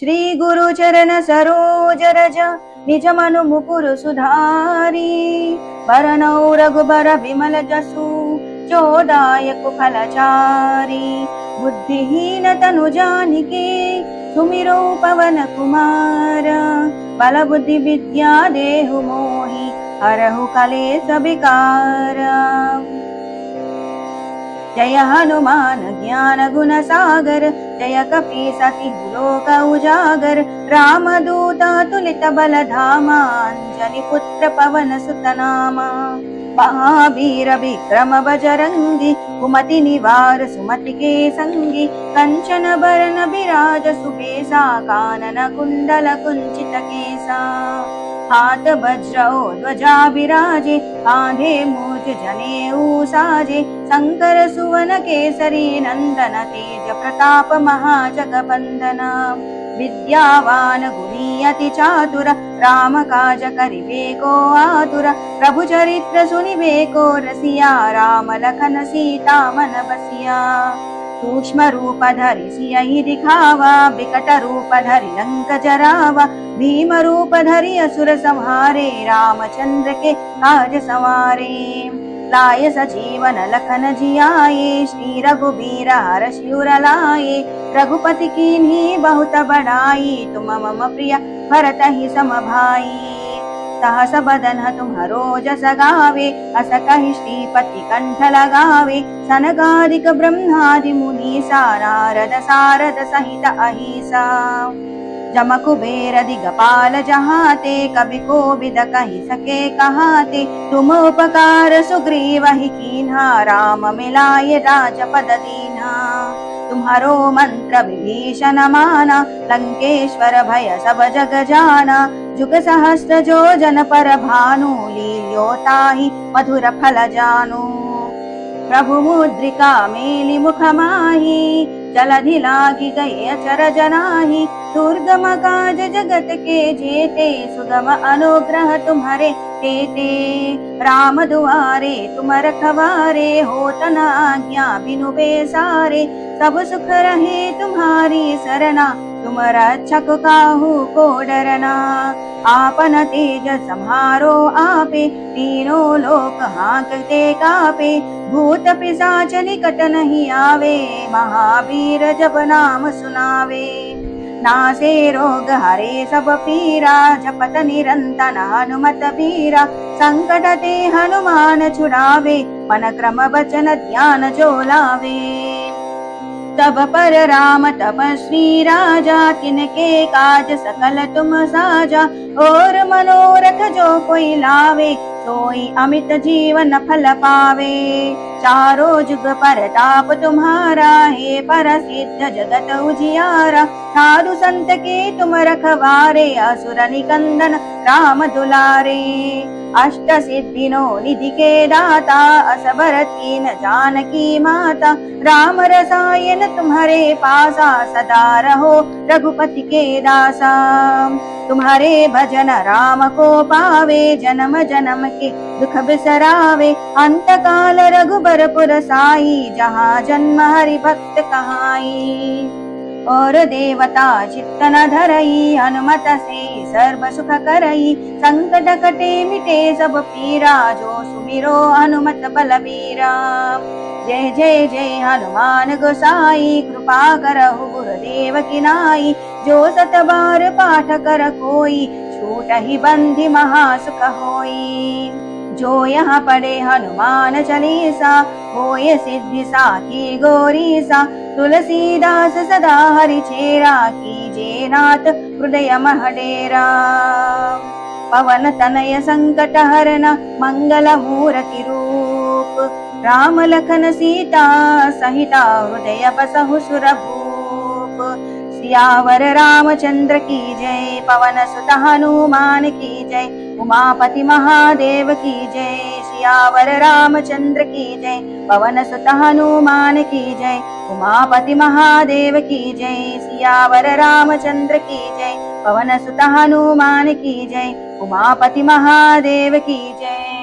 श्री गुरु चरण सरोज रज निज मनु मुकुर सुधारी बरनौ रघुबर विमल जसु चोदायक फलचारी बुद्धिहीन तनु जानिके सुमिरो पवन कुमार बल बुद्धि विद्या देहु मोहि हरहु कलेश विकार। जय हनुमान ज्ञान गुण सागर जय कपी सति लोक उजागर रामदूत तुलित बल धामा अंजनी पुत्र पवन सुत नामा महावीर विक्रम बजरंगी कुमति निवार सुमति के संगी कंचन बरन बिराज सुबेसा कानन कुंडल कुंचित केसा हाथ वज्र ध्वजा विराजे कांधे मूज जनेऊ साजे शंकर सुवन केसरी नंदन तेज प्रताप महाजगबंदन विद्यावान गुणी अति चातुर राम काज करिबे को आतुर प्रभु चरित्र सुनिबे को रसिया राम लखन सीता मन बसिया सूक्ष्म रूप धरि सियहि दिखावा विकट रूप धरि लंक जरावा भीम रूप धरि असुर संहारे रामचंद्र के काज संवारे लाय सजीवन लखन जियाए श्री रघुबीर हरषि उर लाए रघुपति कीन्ही बहुत बड़ाई तुम मम प्रिय भरत ही सम भाई सहस बदन तुम्हरो जस गावे अस कहि श्रीपति कंठ लगावे सनकादिक ब्रह्मादि मुनीसा नारद सारद सहित अहिसा जम कुबेर दिगपाल जहाते कवि कोविद कहि सके कहाते तुम उपकार सुग्रीवहि कीन्हा राम मिलाय राजपद दीन्हा तुम्हारो मंत्र विभीषण माना लंकेश्वर भय सब जग जाना जुग सहस्त्र जो जन पर भानु लील्यो ताहि मधुर फल जानु प्रभु मुद्रिका मेलि मुख माहि जलधि लागी गए अचर जनाहि दुर्गम काज जगत के जेते सुगम अनुग्रह तुम्हारे तेते राम दुआरे तुम रखवारे होत न आज्ञा बिनु बेसारे सब सुख रहे तुम्हारी सरना तुम रक्षक काहू को डरना आपन तेज सम्हारो आपे तीनों लोक हांकते कापे भूत पिशाच निकट नहीं आवे महावीर जब नाम सुनावे नासे रोग हरे सब पीरा जपत निरंतर हनुमत बीरा संकट ते हनुमान छुड़ावे मन क्रम वचन ध्यान जो लावे तब पर राम तपस्वी राजा तिनके काज सकल तुम साजा और मनोरथ जो कोई लावे सोई अमित जीवन फल पावे चारों जुग परताप तुम्हारा है परसिद्ध जगत उजियारा साधु संत के तुम रखवारे असुर निकंदन राम दुलारे अष्ट सिद्धिनो निधि के दाता असबर तीन जानकी माता राम रसायन तुम्हारे पासा सदा रहो रघुपति के दासा तुम्हारे भजन राम को पावे जन्म जन्म के दुख बिसरावे अंत काल रघुबरपुर साई जहाँ जन्म हरि भक्त कहाई और देवता चित्त न धरई हनुमत से सर्व सुख करई संकट कटे मिटे सब पीरा जो सुमिरो हनुमत बलबीरा जय जय जय हनुमान गोसाई कृपा करहु गुरुदेव की नाई जो सत बार पाठ कर कोई छूट ही बंधि महासुख होई जो यहाँ पढ़े हनुमान चालीसा होय सिद्धि साखी गौरीसा तुलसीदास सदा हरि चेरा कीजे नाथ हृदय महडेरा पवन तनय संकट हरन मंगल मूर्ति रूप राम लखन सीता सहिता हृदय बसहु सुरभूप सियावर रामचंद्र की जय पवन सुत हनुमान की जय उमापति महादेव की जय सियावर रामचंद्र की जय पवन सुत हनुमान की जय उमापति महादेव की जय सियावर रामचंद्र की जय पवन सुत हनुमान की जय उमापति महादेव की जय।